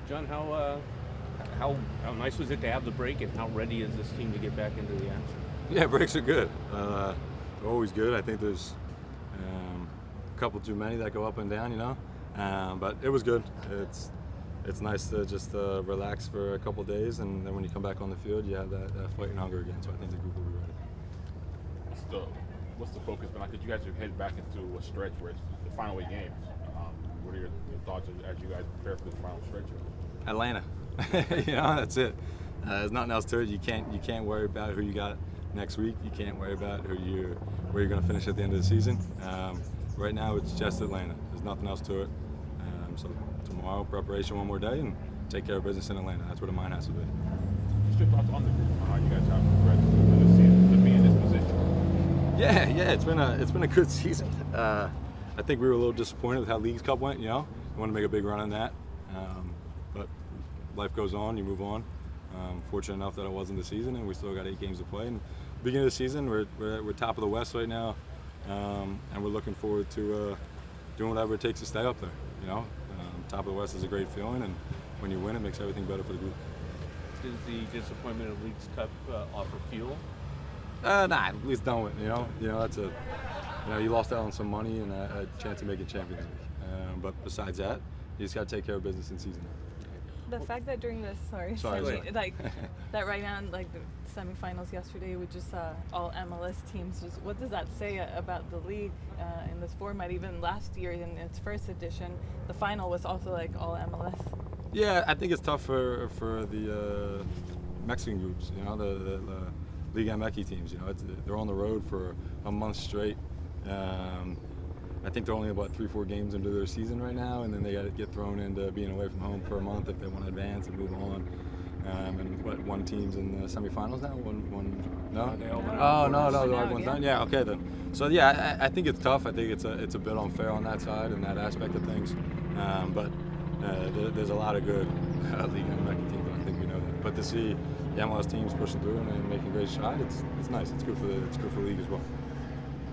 John, how nice was it to have the break, and how ready is this team to get back into the action? Yeah, breaks are good. They're always good. I think there's a couple too many that go up and down, but it was good. It's nice to just relax for a couple days, and then when you come back on the field, you have that fighting hunger again. So I think the group will be ready. What's the focus been like? Because you guys are headed back into a stretch where it's the final 8 games. What are your thoughts as you guys prepare for this final stretch? Atlanta, that's it. There's nothing else to it. You can't worry about who you got next week. You can't worry about where you're going to finish at the end of the season. Right now, it's just Atlanta. There's nothing else to it. So tomorrow, preparation one more day, and take care of business in Atlanta. That's where the mind has to be. What's your thoughts on the group, on how you guys have progressed through this season to be in this position? Yeah, it's been a good season. I think we were a little disappointed with how Leagues Cup went. We want to make a big run on that, but life goes on. You move on. Fortunate enough that it wasn't the season, and we still got 8 games to play. And beginning of the season, we're top of the West right now, and we're looking forward to doing whatever it takes to stay up there. Top of the West is a great feeling, and when you win, it makes everything better for the group. Does the disappointment of Leagues Cup offer fuel? Nah, at least done with. That's you lost out on some money and a chance of making Champions League. But besides that, you just got to take care of business in season. The fact that during this, Sorry. like that right now, like the semifinals yesterday, we just saw all MLS teams. Just what does that say about the league in this format? Even last year in its first edition, the final was also like all MLS. Yeah, I think it's tough for the Mexican groups. The Liga MX teams. They're on the road for a month straight. I think they're only about 3-4 games into their season right now, and then they got to get thrown into being away from home for a month if they want to advance and move on. And one team's in the semifinals now. One no. The other one's done. Yeah, okay then. So yeah, I think it's tough. I think it's a bit unfair on that side and that aspect of things. But there's a lot of good Liga MX teams. I think we know that. But to see the MLS teams pushing through and making great strides, it's nice. It's good for the league as well.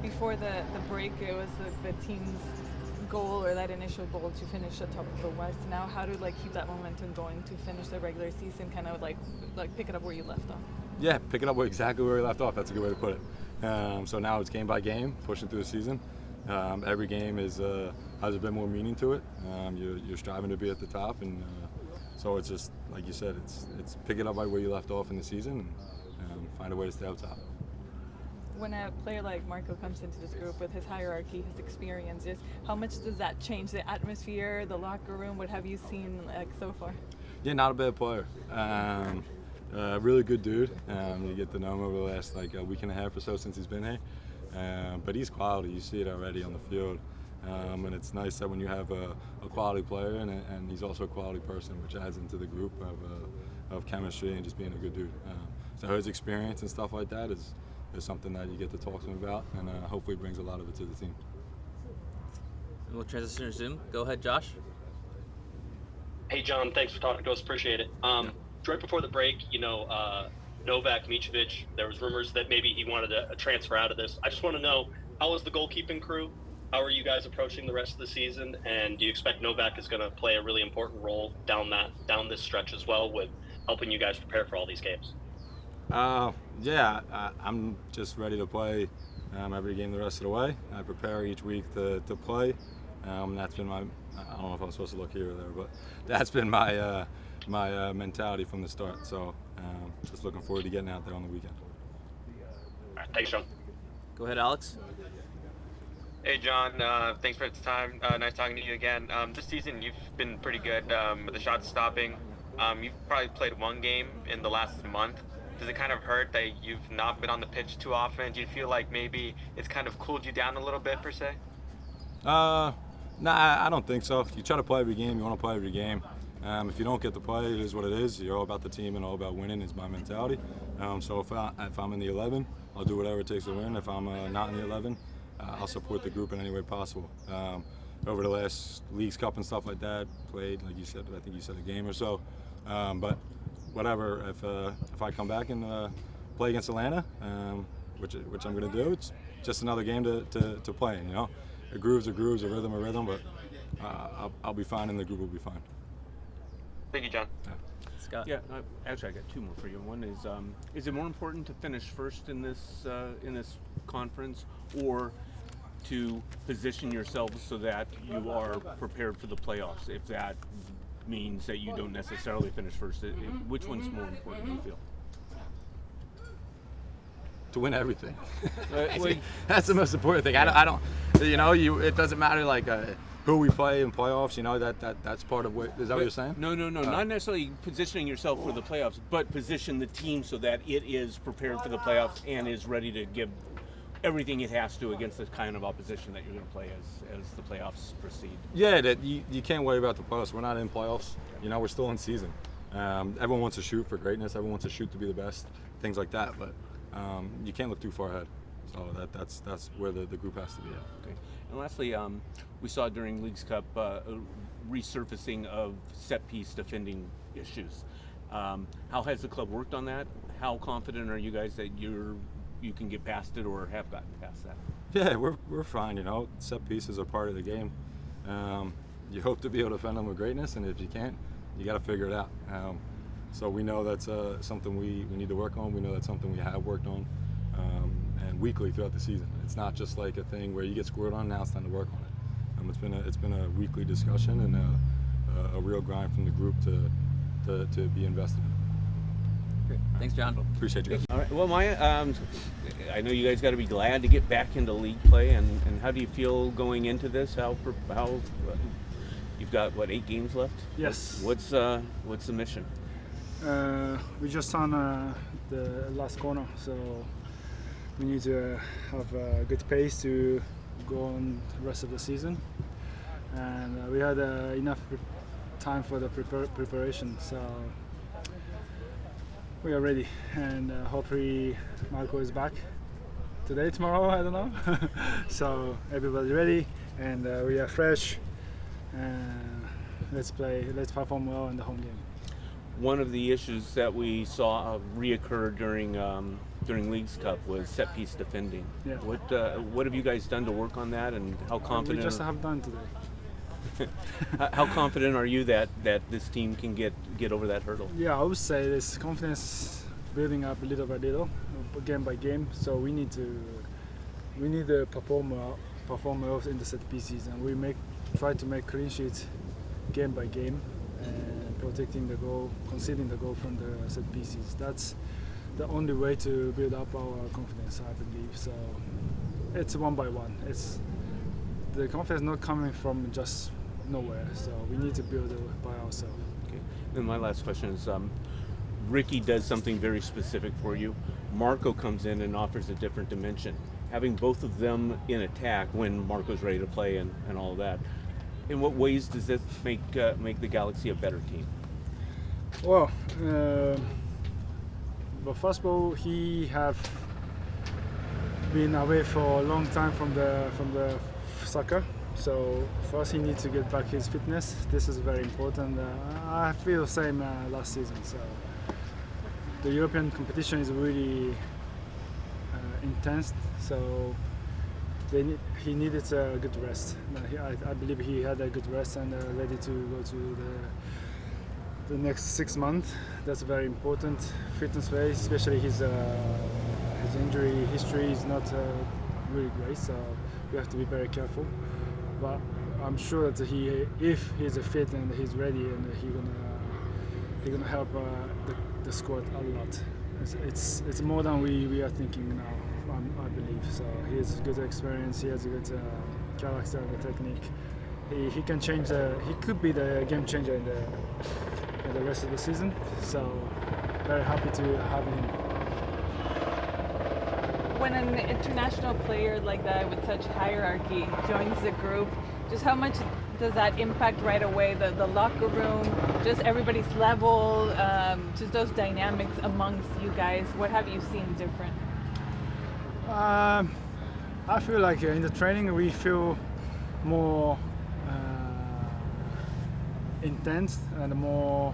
Before the break, it was the team's goal, or that initial goal, to finish atop of the West. Now, how to keep that momentum going to finish the regular season, kind of like pick it up where you left off? Yeah, pick it up exactly where we left off. That's a good way to put it. So now it's game by game, pushing through the season. Every game has a bit more meaning to it. You're striving to be at the top, and so it's just like you said. It's pick it up right where you left off in the season, and find a way to stay up top. When a player like Marco comes into this group with his hierarchy, his experiences, how much does that change the atmosphere, the locker room? What have you seen so far? Yeah, not a bad player. Really good dude. You get to know him over the last a week and a half or so since he's been here. But he's quality. You see it already on the field. And it's nice that when you have a quality player and he's also a quality person, which adds into the group of chemistry and just being a good dude. So his experience and stuff like that is something that you get to talk to him about, and hopefully brings a lot of it to the team. And we'll transition to Zoom. Go ahead, Josh. Hey, John, thanks for talking to us. Appreciate it. Right before the break, Novak Mitrovic, there was rumors that maybe he wanted a transfer out of this. I just want to know, how is the goalkeeping crew? How are you guys approaching the rest of the season? And do you expect Novak is going to play a really important role down this stretch as well, with helping you guys prepare for all these games? I'm just ready to play every game the rest of the way. I prepare each week to play. That's been I don't know if I'm supposed to look here or there, but that's been my mentality from the start. So just looking forward to getting out there on the weekend. All right, thanks, John. Go ahead, Alex. Hey, John. Thanks for the time. Nice talking to you again. This season, you've been pretty good with the shots stopping. You've probably played one game in the last month. Does it kind of hurt that you've not been on the pitch too often? Do you feel like maybe it's kind of cooled you down a little bit, per se? Nah, I don't think so. You try to play every game. You want to play every game. If you don't get to play, it is what it is. You're all about the team and all about winning is my mentality. So if I'm in the 11, I'll do whatever it takes to win. If I'm not in the 11, I'll support the group in any way possible. Over the last Leagues Cup and stuff like that, played, like you said, I think you said a game or so. But whatever, if I come back and play against Atlanta, which I'm going to do, it's just another game to play in, A groove's a groove, a rhythm, but I'll be fine and the group will be fine. Thank you, John. Scott. Yeah, actually, I got two more for you. One is it more important to finish first in this conference, or to position yourself so that you are prepared for the playoffs? If that means that you don't necessarily finish first, which one's more important, do you feel? To win everything. Well, That's the most important thing. I don't, it doesn't matter who we play in playoffs. That's part of what. Is that what you're saying? No, not necessarily positioning yourself for the playoffs, but position the team so that it is prepared for the playoffs and is ready to give everything it has to against the kind of opposition that you're going to play as the playoffs proceed. Yeah, that you can't worry about the playoffs. We're not in playoffs. We're still in season. Everyone wants to shoot for greatness. Everyone wants to shoot to be the best. Things like that, but you can't look too far ahead. So that's where the group has to be at. Okay. And lastly, we saw during Leagues Cup a resurfacing of set-piece defending issues. How has the club worked on that? How confident are you guys that you can get past it or have gotten past that? Yeah, we're fine. Set pieces are part of the game. You hope to be able to defend them with greatness, and if you can't, you got to figure it out. So we know that's something we need to work on. We know that's something we have worked on, and weekly throughout the season. It's not just like a thing where you get scored on. Now it's time to work on it. It's been a weekly discussion and a real grind from the group to be invested in. Great. Thanks, John. Appreciate you guys. All right. Well, Maya, I know you guys got to be glad to get back into league play, and how do you feel going into this? How you've got 8 games left? Yes. What's the mission? We just on the last corner, so we need to have a good pace to go on the rest of the season, and we had enough time for the preparation, so we are ready, and hopefully Marco is back today, tomorrow, I don't know. So everybody ready, and we are fresh, and let's perform well in the home game. One of the issues that we saw reoccur during Leagues Cup was set piece defending. Yeah. What have you guys done to work on that, and how confident? We just have done today. How confident are you that this team can get over that hurdle? Yeah, I would say this confidence building up little by little, game by game. So we need to perform well in the set pieces, and we try to make clean sheets game by game, and protecting the goal, conceding the goal from the set pieces. That's the only way to build up our confidence, I believe. So it's one by one. It's the confidence not coming from just nowhere. So we need to build it by ourselves. Okay. Then my last question is, Ricky does something very specific for you. Marco comes in and offers a different dimension. Having both of them in attack when Marco's ready to play and all of that, in what ways does this make the Galaxy a better team? Well, but first of all, he have been away for a long time from the soccer. So first he needs to get back his fitness. This is very important. I feel the same last season. So the European competition is really intense. So he needed a good rest. I believe he had a good rest and ready to go to the next 6 months. That's very important. Fitness phase, especially his injury history is not really great. So we have to be very careful. But I'm sure that if he's fit and he's ready, and he gonna help the squad a lot. It's more than we are thinking now. I believe so. He has good experience. He has a good character and the technique. He can change. He could be the game changer in the rest of the season. So very happy to have him. When an international player like that with such hierarchy joins the group, just how much does that impact right away the locker room, just everybody's level, just those dynamics amongst you guys? What have you seen different? I feel like in the training we feel more intense and more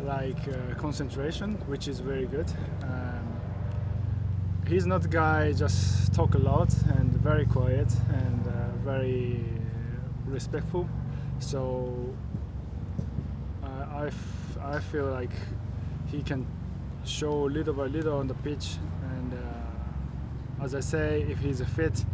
like concentration, which is very good. He's not a guy just talk a lot and very quiet and very respectful. So I feel like he can show little by little on the pitch, and as I say, if he's fit,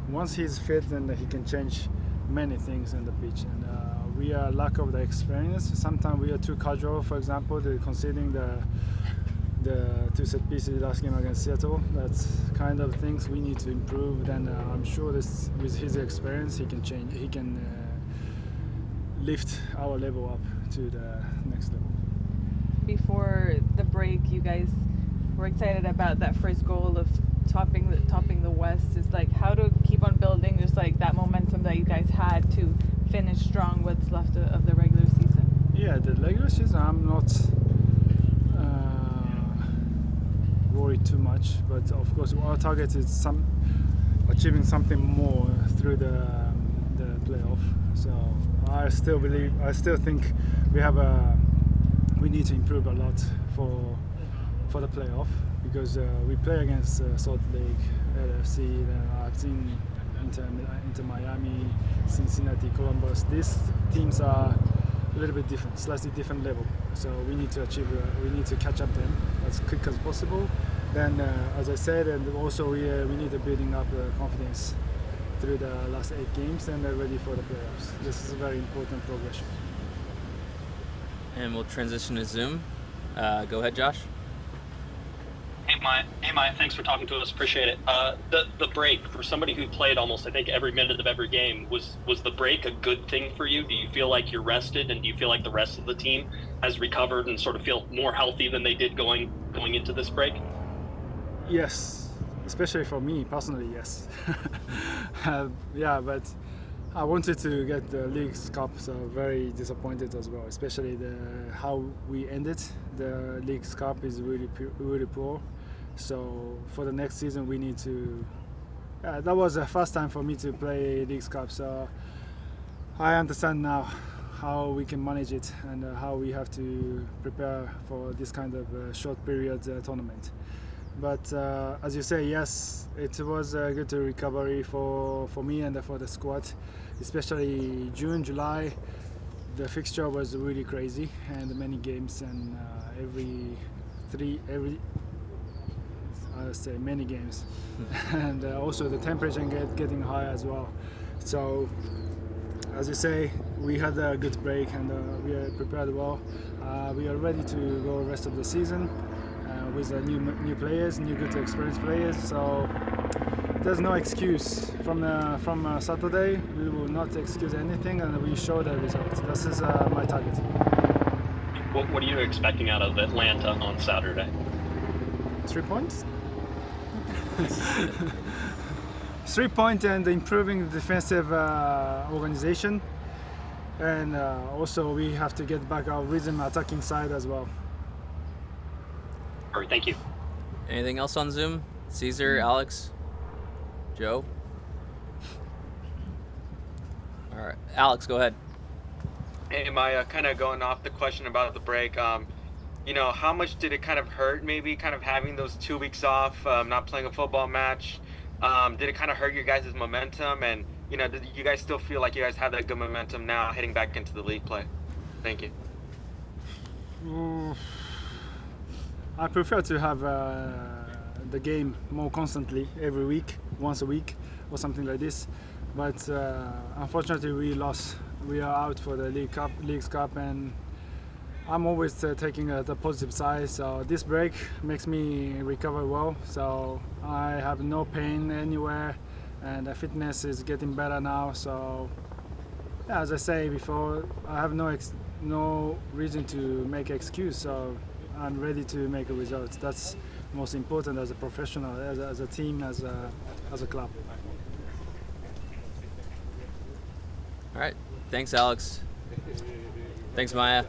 once he's fit, then he can change many things in the pitch. And we are lack of the experience. Sometimes we are too casual. For example, conceding the 2 set pieces last game against Seattle. That's kind of things we need to improve. Then I'm sure this, with his experience, he can change. He can lift our level up to the next level. Before the break, you guys were excited about that first goal of topping the West. Is like how to keep on building just like that momentum that you guys had to finish strong what's left of the regular season. Yeah, the regular season I'm not worried too much, but of course our target is achieving something more through the playoff. So I still think we need to improve a lot for the playoff, because we play against Salt Lake, LFC, then I've seen Inter Miami, Cincinnati, Columbus. These teams are a little bit different, slightly different level. So we need to catch up them as quick as possible. Then, as I said, and also we need to building up confidence through the last 8 games, and they're ready for the playoffs. This is a very important progression. And we'll transition to Zoom. Go ahead, Josh. Hey Maya, thanks for talking to us. Appreciate it. The break, for somebody who played almost, I think, every minute of every game, was the break a good thing for you? Do you feel like you're rested, and do you feel like the rest of the team has recovered and sort of feel more healthy than they did going into this break? Yes, especially for me personally, yes. Yeah, but I wanted to get the League's Cup, so very disappointed as well, especially how we ended. The League's Cup is really poor. So for the next season we need to, that was the first time for me to play League's Cup, so I understand now how we can manage it and how we have to prepare for this kind of short period tournament. But as you say, yes, it was a good recovery for me and for the squad, especially June, July. The fixture was really crazy and many games, and many games. And also the temperature getting high as well. So as you say, we had a good break, and we are prepared well. We are ready to go rest of the season with new players, new good experienced players. So there's no excuse from Saturday. We will not excuse anything, and we show the results. This is my target. What are you expecting out of Atlanta on Saturday? 3 points. 3 points, and improving the defensive organization, and also we have to get back our rhythm attacking side as well. All right, thank you. Anything else on Zoom? Caesar, Alex, Joe? All right, Alex, go ahead. Hey Maya, kind of going off the question about the break. How much did it kind of hurt, maybe kind of having those 2 weeks off, not playing a football match? Did it kind of hurt your guys' momentum? And, did you guys still feel like you guys have that good momentum now heading back into the league play? Thank you. I prefer to have the game more constantly, every week, once a week or something like this. But unfortunately we lost. We are out for the League's Cup, and I'm always taking the positive side. So this break makes me recover well. So I have no pain anywhere, and the fitness is getting better now. So yeah, as I say before, I have no reason to make an excuse. So I'm ready to make a result. That's most important as a professional, as a team, as a club. All right. Thanks, Alex. Thanks, Maya.